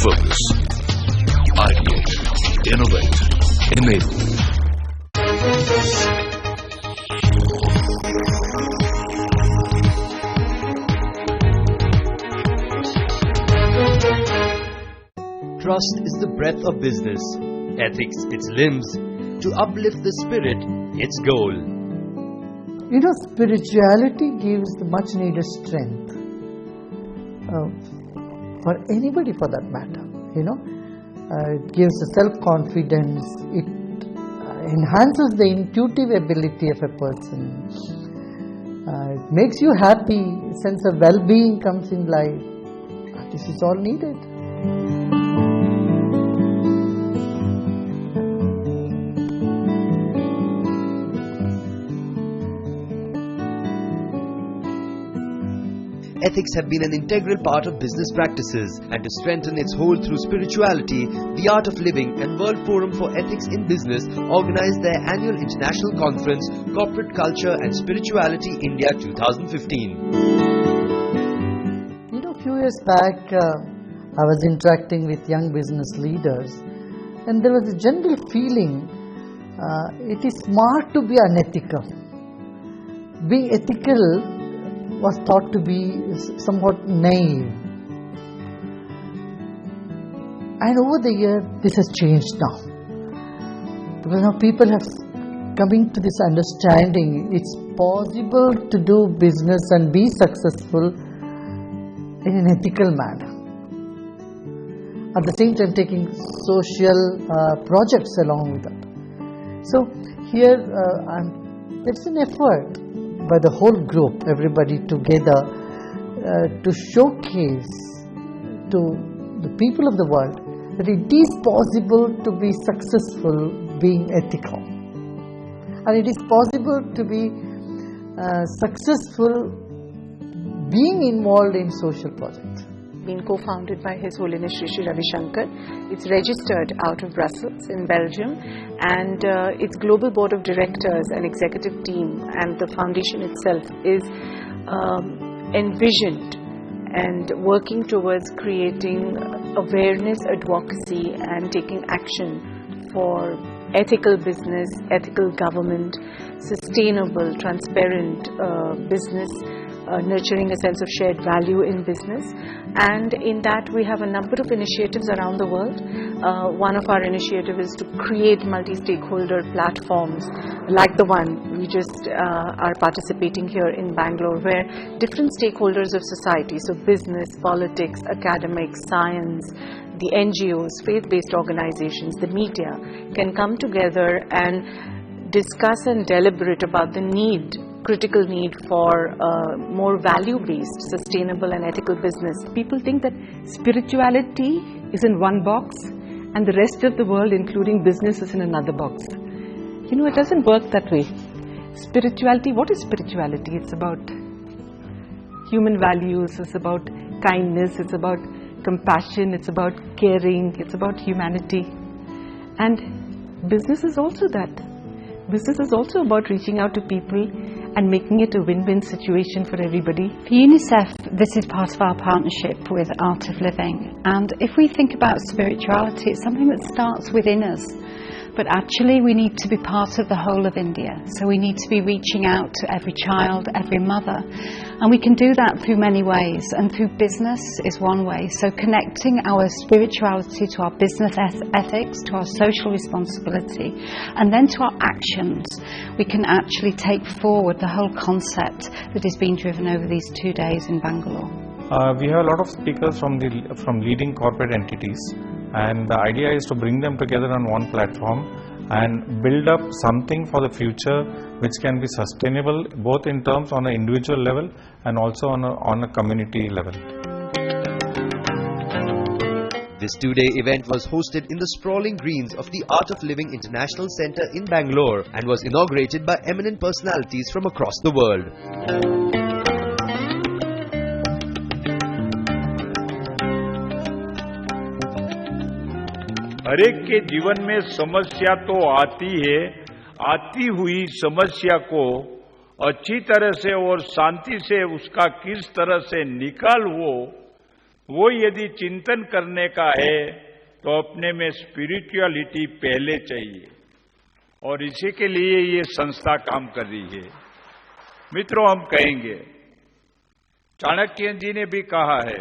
Focus. Ideate. Innovate. Enable. Trust is the breath of business, ethics its limbs, to uplift the spirit its goal. You know, spirituality gives the much needed strength for anybody for that matter. It gives a self-confidence, it enhances the intuitive ability of a person, it makes you happy, a sense of well-being comes in life. This is all needed. Ethics have been an integral part of business practices, and to strengthen its hold through spirituality, the Art of Living and World Forum for Ethics in Business organized their annual international conference, Corporate Culture and Spirituality India 2015. A few years back, I was interacting with young business leaders, and there was a general feeling it is smart to be unethical. Being ethical was thought to be somewhat naive. And over the year, this has changed now. Because now people have coming to this understanding it's possible to do business and be successful in an ethical manner. At the same time, taking social projects along with that. So here, it's an effort by the whole group, everybody together, to showcase to the people of the world that it is possible to be successful being ethical, and it is possible to be successful being involved in social projects. Been co-founded by His Holiness Shri Shri Ravi Shankar. It's registered out of Brussels in Belgium, and its global board of directors and executive team and the foundation itself is envisioned and working towards creating awareness, advocacy and taking action for ethical business, ethical government, sustainable, transparent business, nurturing a sense of shared value in business. And in that we have a number of initiatives around the world. One of our initiatives is to create multi-stakeholder platforms like the one we just are participating here in Bangalore, where different stakeholders of society, so business, politics, academics, science, the NGOs, faith-based organizations, the media, can come together and discuss and deliberate about the critical need for more value-based, sustainable and ethical business. People think that spirituality is in one box and the rest of the world, including business, is in another box. It doesn't work that way. Spirituality, what is spirituality? It's about human values, it's about kindness, it's about compassion, it's about caring, it's about humanity. And business is also that. Business is also about reaching out to people and making it a win-win situation for everybody. For UNICEF, this is part of our partnership with Art of Living. And if we think about spirituality, it's something that starts within us. But actually we need to be part of the whole of India. So we need to be reaching out to every child, every mother. And we can do that through many ways. And through business is one way. So connecting our spirituality to our business ethics, to our social responsibility, and then to our actions, we can actually take forward the whole concept that is being driven over these 2 days in Bangalore. We have a lot of speakers from leading corporate entities, and the idea is to bring them together on one platform and build up something for the future which can be sustainable both in terms on an individual level and also on a community level. This two-day event was hosted in the sprawling greens of the Art of Living International Centre in Bangalore and was inaugurated by eminent personalities from across the world. हर एक के जीवन में समस्या तो आती है, आती हुई समस्या को अच्छी तरह से और शांति से उसका किस तरह से निकाल हो, वो यदि चिंतन करने का है तो अपने में स्पिरिचुअलिटी पहले चाहिए और इसी के लिए ये संस्था काम कर रही है। मित्रों, हम कहेंगे, चाणक्य जी ने भी कहा है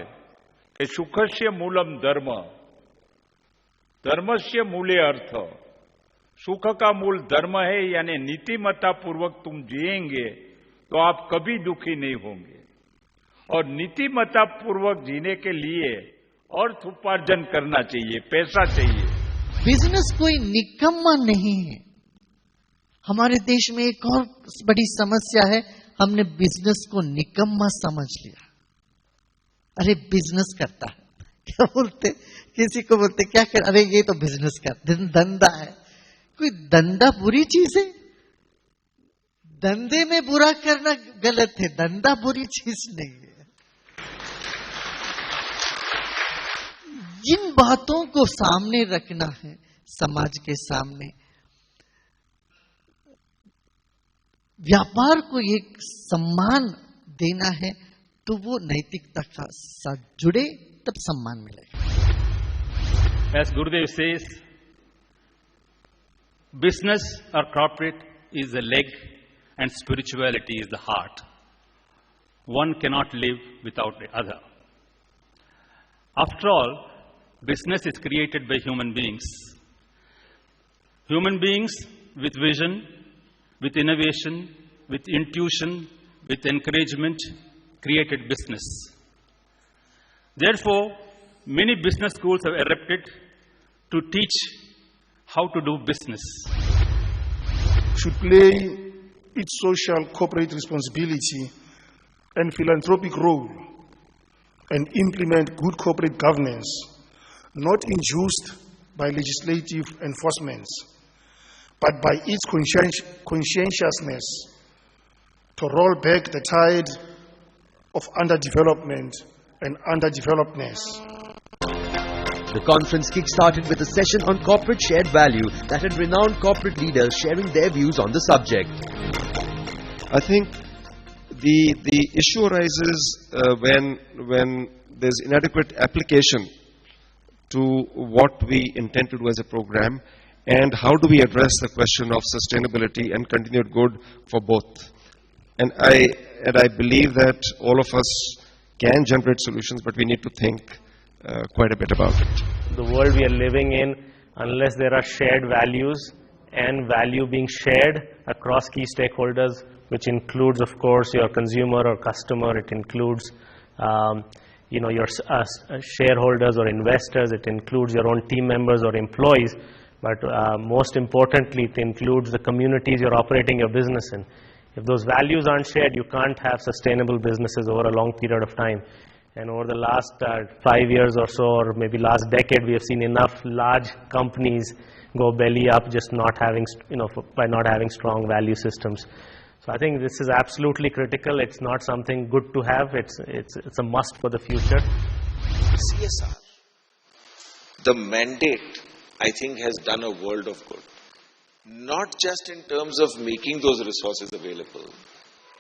कि सुखस्य मूलम धर्म, धर्मस्य मूले अर्थ। सुख का मूल धर्म है, यानी नीतिमत्ता पूर्वक तुम जिएंगे तो आप कभी दुखी नहीं होंगे। और नीतिमत्ता पूर्वक जीने के लिए अर्थ उपार्जन करना चाहिए, पैसा चाहिए। बिजनेस कोई निकम्मा नहीं है। हमारे देश में एक और बड़ी समस्या है, हमने बिजनेस को निकम्मा समझ लिया। अरे बिजनेस करता है, क्या बोलते, किसी को बोलते क्या कर, अरे ये तो बिजनेस का धंधा है। कोई धंधा बुरी चीज है? धंधे में बुरा करना गलत है, धंधा बुरी चीज नहीं है। जिन बातों को सामने रखना है समाज के सामने, व्यापार को एक सम्मान देना है, तो वो नैतिकता का साथ जुड़े तब सम्मान मिलेगा। As Gurudev says, business or corporate is the leg and spirituality is the heart. One cannot live without the other. After all, business is created by human beings. Human beings with vision, with innovation, with intuition, with encouragement, created business. Therefore, many business schools have erupted to teach how to do business. Should play its social corporate responsibility and philanthropic role and implement good corporate governance, not induced by legislative enforcements, but by its conscientiousness to roll back the tide of underdevelopment and underdevelopedness. The conference kick-started with a session on corporate shared value that had renowned corporate leaders sharing their views on the subject. I think the issue arises when there's inadequate application to what we intend to do as a program, and how do we address the question of sustainability and continued good for both. And I believe that all of us can generate solutions, but we need to think quite a bit about it. The world we are living in, unless there are shared values and value being shared across key stakeholders, which includes, of course, your consumer or customer, it includes your shareholders or investors, it includes your own team members or employees, but most importantly, it includes the communities you're operating your business in. If those values aren't shared, you can't have sustainable businesses over a long period of time. And over the last 5 years or so, or maybe last decade, we have seen enough large companies go belly up just not having, by not having strong value systems. So I think this is absolutely critical. It's not something good to have. It's a must for the future. CSR, the mandate, I think, has done a world of good. Not just in terms of making those resources available,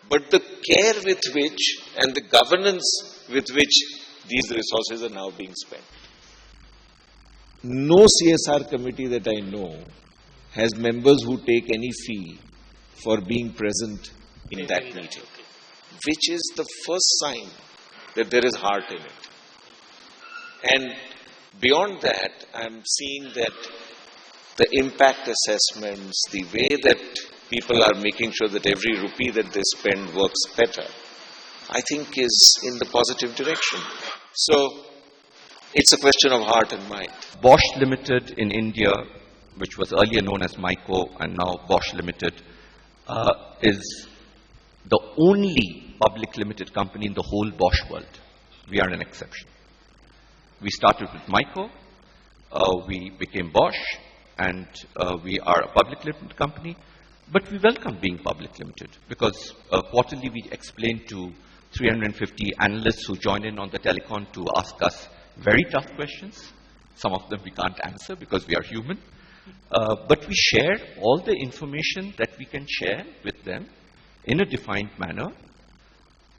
but the care with which and the governance with which these resources are now being spent. No CSR committee that I know has members who take any fee for being present in that meeting, which is the first sign that there is heart in it. And beyond that, I'm seeing that the impact assessments, the way that people are making sure that every rupee that they spend works better, I think is in the positive direction. So, it's a question of heart and mind. Bosch Limited in India, which was earlier known as Myco and now Bosch Limited, is the only public limited company in the whole Bosch world. We are an exception. We started with Myco, we became Bosch, and we are a public limited company, but we welcome being public limited because quarterly we explain to 350 analysts who join in on the telecon to ask us very tough questions. Some of them we can't answer because we are human. But we share all the information that we can share with them in a defined manner.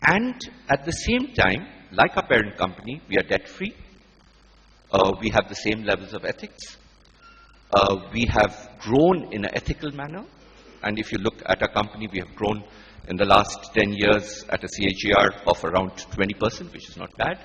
And at the same time, like our parent company, we are debt-free. We have the same levels of ethics. We have grown in an ethical manner. And if you look at our company, we have grown in the last 10 years at a CAGR of around 20%, which is not bad.